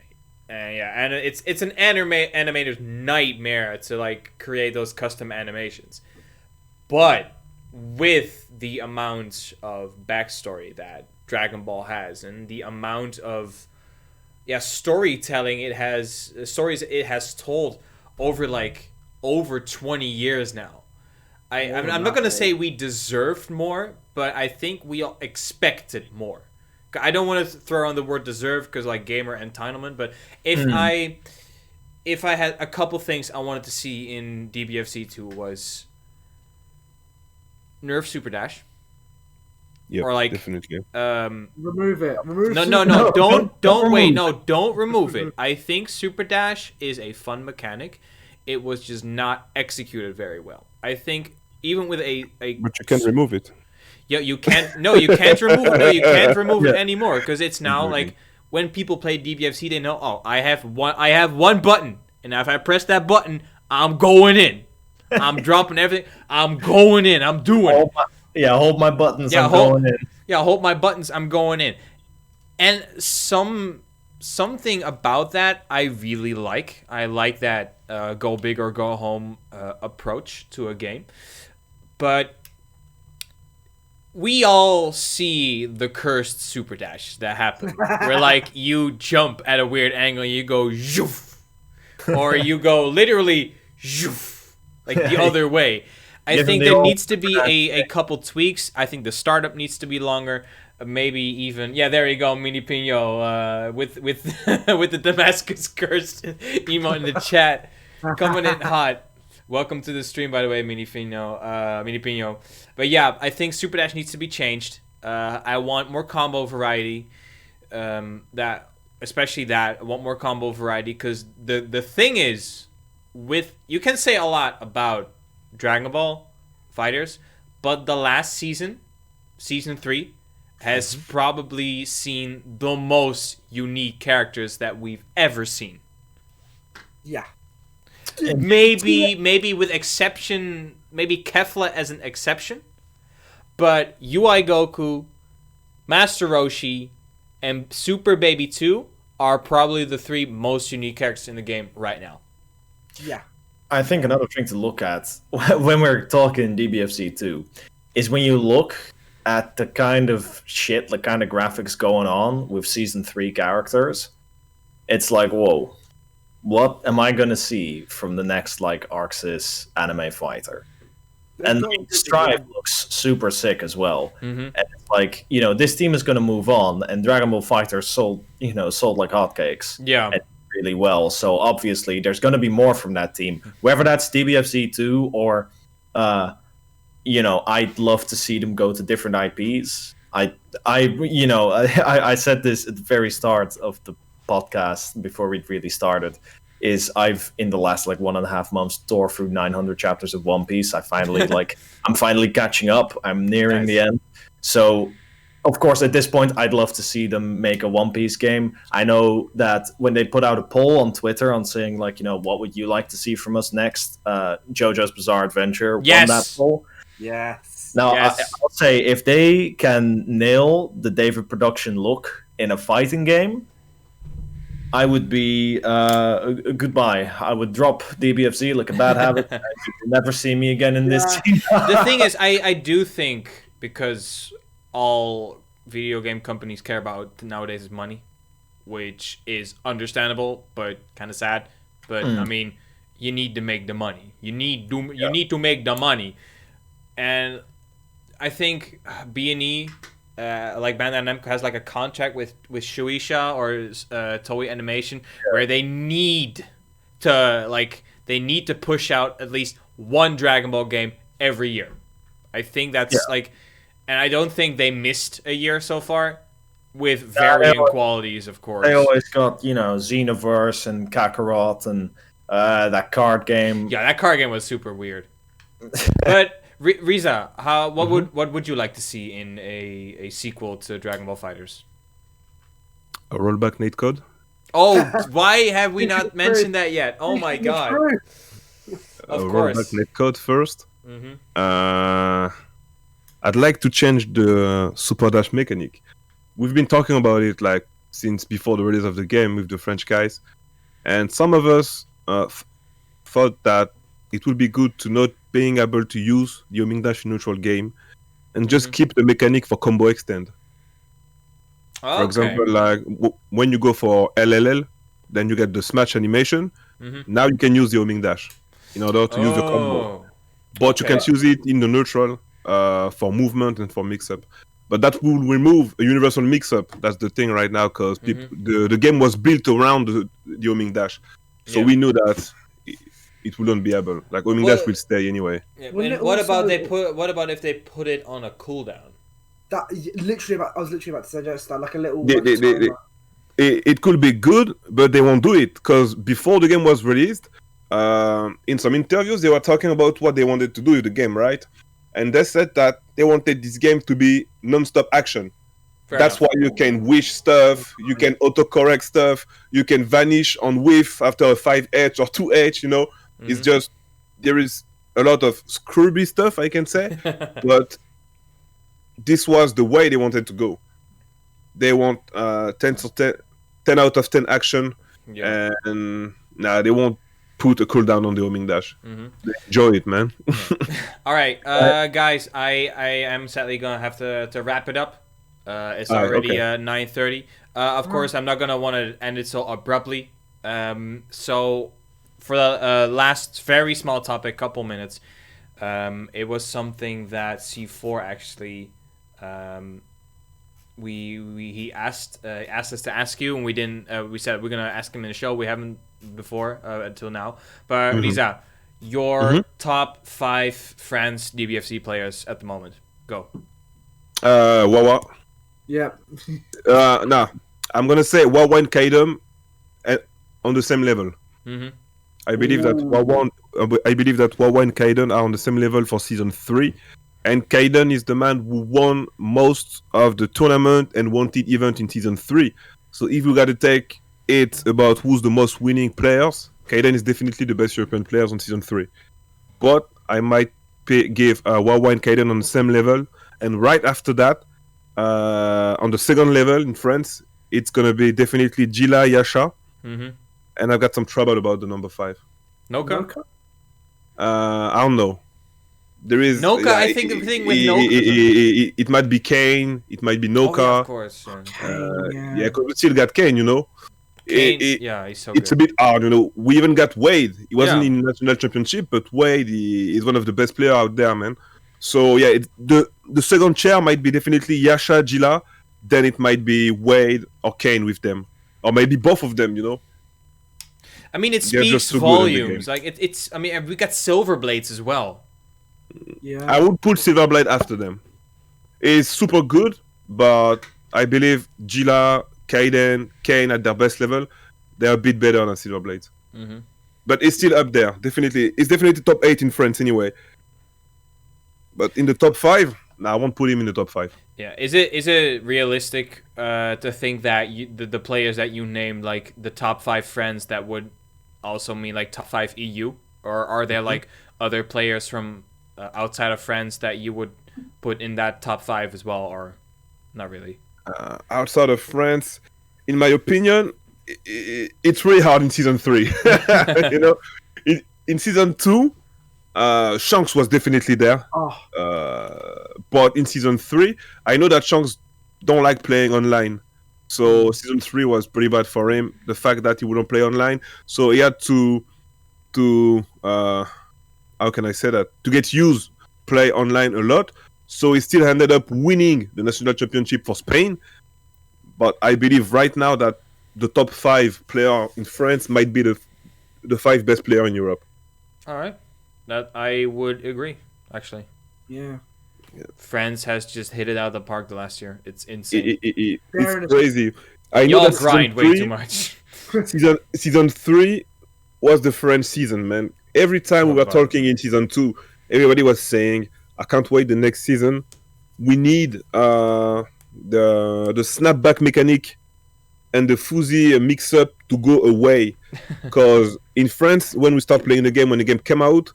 And and it's an animator's nightmare to like create those custom animations. But with the amount of backstory that Dragon Ball has and the amount of storytelling stories it has told over 20 years now. I'm not gonna say we deserved more, but I think we all expected more. I don't want to throw on the word deserve because like gamer entitlement, but if I had a couple things I wanted to see in DBFC 2 was nerf Super Dash. Yeah, Or like definitely. Remove it. Remove No, Super- don't wait. No, don't remove it. I think Super Dash is a fun mechanic. It was just not executed very well. I think even with a But you can remove it. Yeah, you can't. No, you can't remove it. No, you can't remove it anymore because it's now like when people play DBFC, they know. Oh, I have one button, and if I press that button, I'm going in. I'm dropping everything. I'm going in. I'm doing. Hold my buttons. Yeah, I'm going in. Yeah, hold my buttons. I'm going in. And something about that I really like. I like that go big or go home approach to a game, but we all see the cursed super dash that happen, where like you jump at a weird angle, and you go zhoof, or you go literally zhoof, like the other way. I think there needs to be a couple tweaks. I think the startup needs to be longer. Maybe even there you go, Mini Pino with with the Damascus cursed emote in the chat, coming in hot. Welcome to the stream, by the way, Mini Pino. But yeah, I think Super Dash needs to be changed. I want more combo variety. I want more combo variety because the thing is, you can say a lot about Dragon Ball Fighters, but the last season 3, has probably seen the most unique characters that we've ever seen. Yeah. Maybe with exception, maybe Kefla as an exception, but UI Goku, Master Roshi, and Super Baby 2 are probably the 3 most unique characters in the game right now. Yeah. I think another thing to look at when we're talking DBFC 2 is when you look at the kind of shit, the kind of graphics going on with Season 3 characters, it's like, whoa, what am I going to see from the next, like, RZA anime fighter? And Strive looks super sick as well. Mm-hmm. And it's like, this team is going to move on, and Dragon Ball FighterZ sold like hotcakes. Yeah. Really well. So obviously there's going to be more from that team. Whether that's DBFC 2 or, I'd love to see them go to different IPs. I said this at the very start of the podcast before we really started. Is I've in the last 1.5 months tore through 900 chapters of One Piece. I'm finally catching up. I'm nearing the end. So, of course, at this point, I'd love to see them make a One Piece game. I know that when they put out a poll on Twitter on saying what would you like to see from us next, JoJo's Bizarre Adventure won that poll. Yes. Now, I'll say if they can nail the David production look in a fighting game, I would be goodbye. I would drop DBFZ like a bad habit. You will never see me again in this team. The thing is, I do think because all video game companies care about nowadays is money, which is understandable but kind of sad. But I mean, you need to make the money. You need to make the money, and I think B&E like Bandai Namco has like a contract with Shueisha or Toei Animation where they need to push out at least one Dragon Ball game every year. I think that's like, and I don't think they missed a year so far, with varying qualities, of course. They always got, Xenoverse and Kakarot and that card game. Yeah, that card game was super weird. But RZA, what would you like to see in a sequel to Dragon Ball FighterZ? A rollback netcode. Oh, why have we not mentioned that yet? Oh my god! Of course. Rollback netcode first. Mm-hmm. I'd like to change the Super Dash mechanic. We've been talking about it like since before the release of the game with the French guys, and some of us thought that it would be good to not being able to use the homing dash in neutral game and just keep the mechanic for combo extend. For example, like when you go for LLL, then you get the smash animation. Now you can use the homing dash in order to use the combo. But you can use it in the neutral for movement and for mix-up. But that will remove a universal mix-up. That's the thing right now, because the game was built around the homing dash. So we knew that it wouldn't be able. Like homing dash will stay anyway. Yeah, and what about if they put it on a cooldown? I was literally about to suggest that, like a little. It could be good, but they won't do it because before the game was released, in some interviews they were talking about what they wanted to do with the game, right? And they said that they wanted this game to be non-stop action. That's why you can wish stuff, you can autocorrect stuff, you can vanish on whiff after a 5H or 2H, It's just, there is a lot of scrubby stuff, I can say, but this was the way they wanted to go. They want 10 out of 10 action, and they won't put a cooldown on the homing dash. They enjoy it, man. All right, guys, I am sadly gonna have to wrap it up. It's already 9:30. Of course, I'm not gonna want to end it so abruptly. So for the last very small topic, couple minutes, it was something that C4 actually he asked us to ask you, and we didn't. We said we're gonna ask him in the show. We haven't before until now. But RZA, your top 5 France DBFC players at the moment. Go. Wawa. Yeah. I'm gonna say Wawa and Kaidem on the same level. I believe that Wawa and Kaiden are on the same level for season 3. And Kaiden is the man who won most of the tournament and wanted event in season 3. So if you gotta take it about who's the most winning players, Kaiden is definitely the best European players on season 3. But I might give Wawa and Kaiden on the same level. And right after that, on the second level in France, it's gonna be definitely Gila, Yasha. And I've got some trouble about the number 5. Noka? I don't know. There is Noka. I think the thing with Noka, it might be Kane, it might be Noka. Oh, yeah, of course. Because we still got Kane, Kane, he's so it's good. a bit hard, We even got Wade. He wasn't in national championship, but Wade is one of the best players out there, man. So the second chair might be definitely Yasha, Gila. Then it might be Wade or Kane with them, or maybe both of them. I mean, it speaks volumes. Like it's. I mean, we got Silverblades as well. Yeah. I would put Silverblade after them. It's super good, but I believe Gila, Kaiden, Kane at their best level, they're a bit better than Silverblades. But it's still up there. Definitely, it's definitely top 8 in France anyway. But in the top 5, I won't put him in the top 5. Yeah, is it realistic to think that the players that you named, like the top 5 friends, that would also mean like top 5 EU, or are there like other players from outside of France that you would put in that top 5 as well, or not really? Outside of France, in my opinion, it's really hard in season 3. In season 2. Shanks was definitely there, but in season 3, I know that Shanks don't like playing online, so season 3 was pretty bad for him. The fact that he wouldn't play online, so he had to how can I say that? To get used play online a lot. So he still ended up winning the national championship for Spain. But I believe right now that the top 5 player in France might be the 5 best player in Europe. All right, that I would agree. Actually, Yeah. France has just hit it out of the park the last year. It's insane. It's crazy. I know Y'all that grind way too much. season 3 was the French season, man. Every time we were talking in season 2, everybody was saying, "I can't wait the next season. We need the snapback mechanic and the fuzzy mix-up to go away." Because in France, when we start playing the game, when the game came out,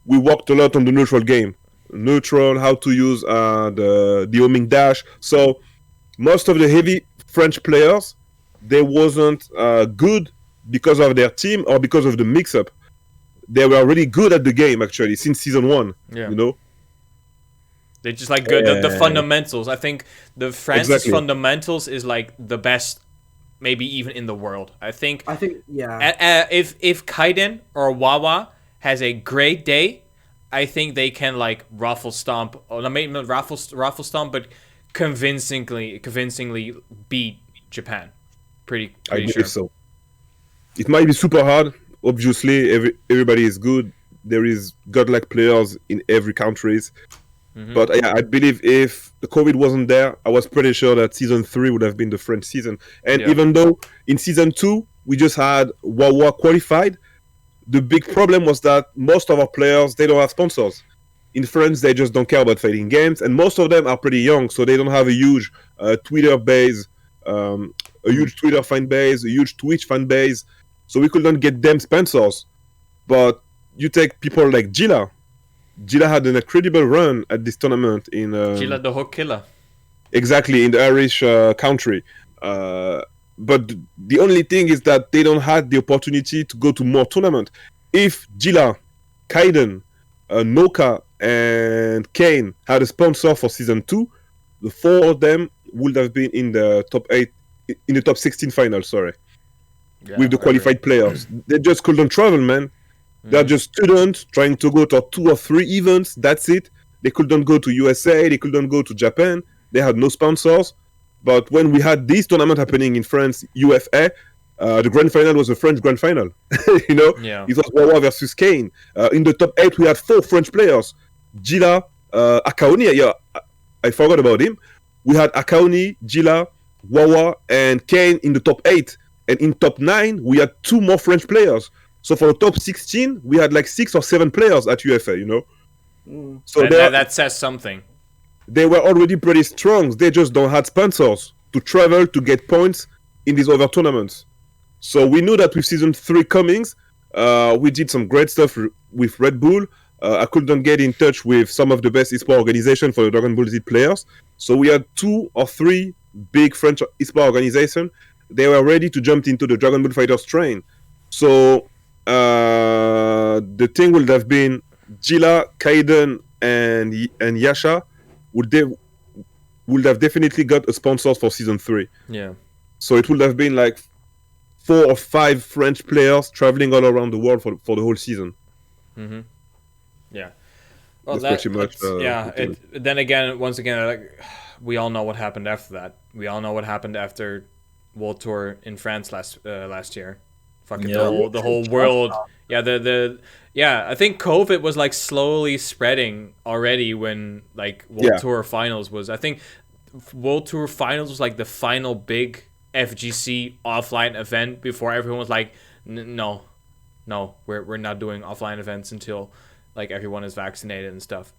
we worked a lot on the neutral game. Neutral, how to use the homing dash. So most of the heavy French players, they wasn't good because of their team or because of the mix-up. They were really good at the game, actually, since season 1, Yeah. you know? They just like good the fundamentals. I think the France's fundamentals is like the best, maybe even in the world. I think yeah. if Kaiden or Wawa has a great day, I think they can like raffle stomp, or maybe not raffle stomp, but convincingly beat Japan. Pretty I believe sure. so. It might be super hard. Obviously, everybody is good. There is godlike players in every countries. But yeah, I believe if the COVID wasn't there, I was pretty sure that season 3 would have been the French season. And even though in season 2 we just had Wawa qualified, the big problem was that most of our players, they don't have sponsors. In France, they just don't care about fighting games, and most of them are pretty young, so they don't have a huge Twitter base, a huge Twitter fan base, a huge Twitch fan base. So we couldn't get them sponsors. But you take people like Gila. Gila had an incredible run at this tournament in Gila the Hook Killer. Exactly, in the Irish country. But the only thing is that they don't have the opportunity to go to more tournaments. If Gila, Kaiden, Noka, and Kane had a sponsor for season 2, the 4 of them would have been in the top 8, in the top 16 final, with the qualified players. They just couldn't travel, man. They're just students trying to go to 2 or 3 events. That's it. They couldn't go to USA. They couldn't go to Japan. They had no sponsors. But when we had this tournament happening in France, UFA, the grand final was a French grand final. You know, it was Wawa versus Kane. In the top 8, we had 4 French players: Gila, Akaoni. Yeah, I forgot about him. We had Akaoni, Gila, Wawa, and Kane in the top 8. And in top 9, we had 2 more French players. So for the top 16, we had like 6 or 7 players at UFA, you know? So that says something. They were already pretty strong. They just don't have sponsors to travel to get points in these other tournaments. So we knew that with season 3 comings, we did some great stuff with Red Bull. I couldn't get in touch with some of the best esports organizations for the Dragon Ball Z players. So we had 2 or 3 big French esports organizations. They were ready to jump into the Dragon Ball Fighters train. So the thing would have been Gila, Kaiden, and Yasha would have definitely got a sponsor for season 3. Yeah. So it would have been like 4 or 5 French players traveling all around the world for the whole season. Mm-hmm. Yeah. Well, that's pretty much. Then again, once again, like, we all know what happened after that. We all know what happened after World Tour in France last year. Fucking the whole world. Yeah, I think COVID was like slowly spreading already when like World Tour Finals was. I think World Tour Finals was like the final big FGC offline event before everyone was like, no, we're not doing offline events until like everyone is vaccinated and stuff.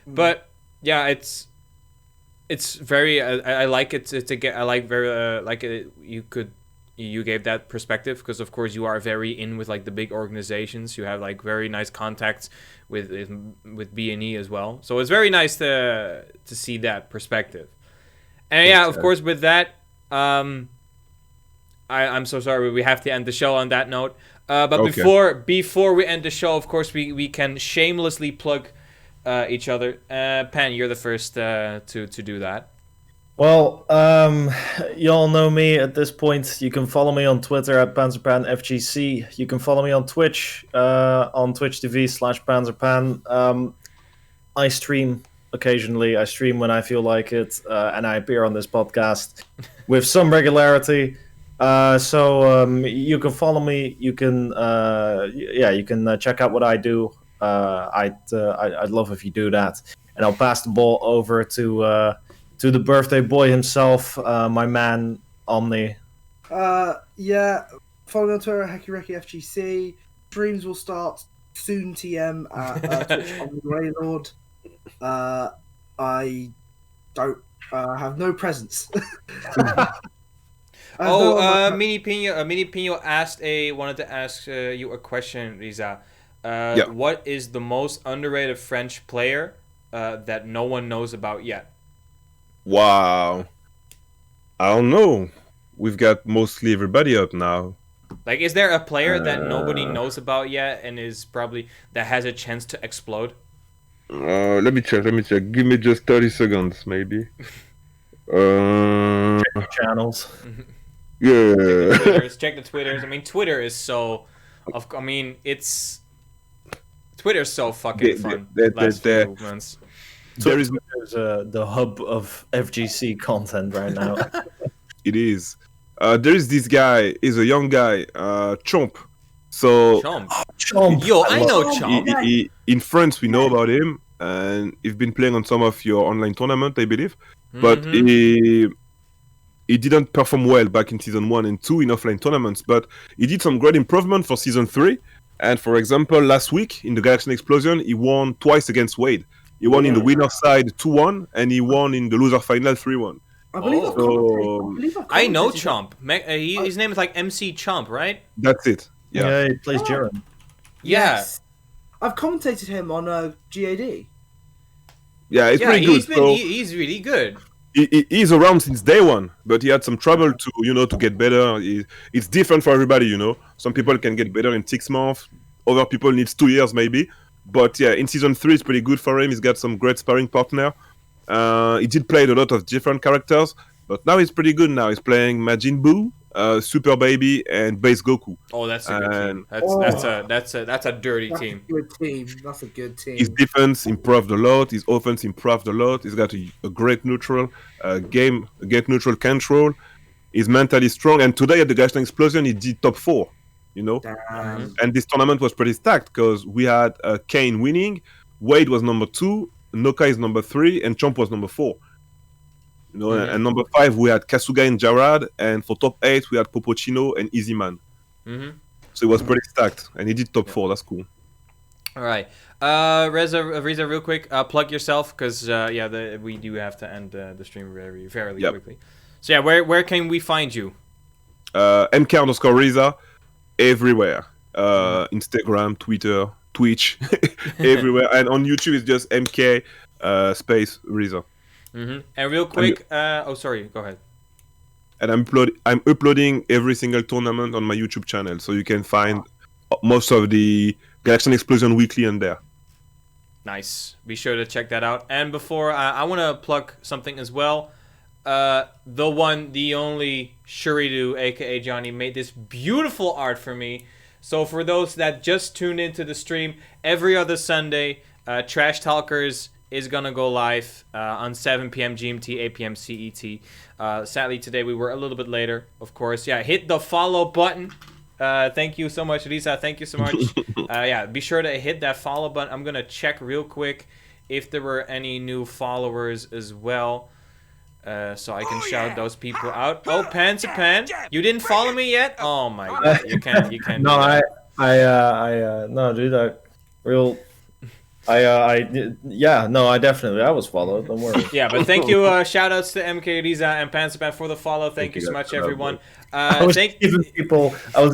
But yeah, it's very I like it to get I like very like it, you gave that perspective because of course you are very in with like the big organizations. You have like very nice contacts with B&E as well. So it's very nice to see that perspective. And yeah, of course with that, I'm so sorry we have to end the show on that note. But before we end the show, of course we can shamelessly plug each other. Pan, you're the first to do that. Well, y'all know me at this point. You can follow me on Twitter at PanZerPan FGC. You can follow me on Twitch, on Twitch TV /PanZerPan. I stream occasionally. I stream when I feel like it, and I appear on this podcast with some regularity. So you can follow me. You can, you can check out what I do. I'd love if you do that. And I'll pass the ball over to the birthday boy himself, my man Omni. Yeah, follow me on Twitter, HackyReckyFGC. Streams will start soon, TM, at Twitch OmniWailord. I don't have no presence. Mini Pino wanted to ask you a question, RZA. What is the most underrated French player that no one knows about yet? Wow. I don't know. We've got mostly everybody up now. Like, is there a player that nobody knows about yet and is probably that has a chance to explode? Let me check. Give me just 30 seconds, maybe. Channels. Yeah. Check the Twitters. I mean, Twitter is so... Twitter's so fucking fun. Last few months. There is the hub of FGC content right now. It is. There is this guy. He's a young guy. Chomp. So Chomp. Yo, I know Chomp. In France, we know about him, and he's been playing on some of your online tournament, I believe. But he didn't perform well back in season 1 and 2 in offline tournaments. But he did some great improvement for season 3. And for example, last week in the Galaxian Explosion, he won twice against Wade. He won in the winner side 2-1, and he won in the loser final 3-1. I believe I know Chomp. His name is like MC Chomp, right? That's it. Yeah, he plays Jiren. Yes. I've commentated him on GAD. Yeah, it's pretty good. He's really good. He's around since day one, but he had some trouble to get better. It's different for everybody, Some people can get better in 6 months. Other people needs 2 years maybe. But yeah, in season 3, it's pretty good for him. He's got some great sparring partner. He did play a lot of different characters, but now he's pretty good. Now he's playing Majin Buu, Super Baby, and Base Goku. Oh, that's a good team. That's a dirty team. That's a good team. His defense improved a lot. His offense improved a lot. He's got a great neutral neutral control. He's mentally strong. And today at the Galaxian Explosion, he did top 4. And this tournament was pretty stacked because we had Kane winning, Wade was number 2, Noka is number 3, and Chomp was number 4. And number 5 we had Kasuga and Jarad, and for top 8 we had Popochino and Easyman. So it was pretty stacked, and he did top 4. That's cool. All right, RZA, real quick, plug yourself because we do have to end the stream very quickly. So yeah, where can we find you? MK_RZA everywhere. Instagram, Twitter, Twitch, everywhere, and on YouTube it's just MK space RZA. And real quick, sorry, go ahead. And I'm uploading every single tournament on my YouTube channel, so you can find most of the Galaxian Explosion weekly on there. Nice. Be sure to check that out. And before I want to plug something as well. The one, the only Shuridu, aka Johnny, made this beautiful art for me. So for those that just tuned into the stream, every other Sunday, Trash TalkerZ is gonna go live on 7 p.m. GMT, 8 p.m. CET. Sadly, today we were a little bit later, of course. Yeah, hit the follow button. Thank you so much, RZA. Thank you so much. Be sure to hit that follow button. I'm gonna check real quick if there were any new followers as well. So I can shout those people out. Oh, PanZerPan, you didn't follow me yet? Oh my god, you can't. No, no, dude, I was followed. Don't worry. Yeah, but thank you. Shout outs to MK, RZA, and PanZerPan for the follow. Thank you so much, everyone. I was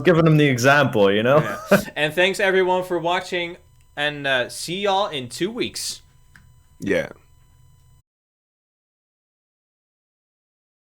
giving them the example, Yeah. And thanks everyone for watching, and see y'all in 2 weeks. Yeah.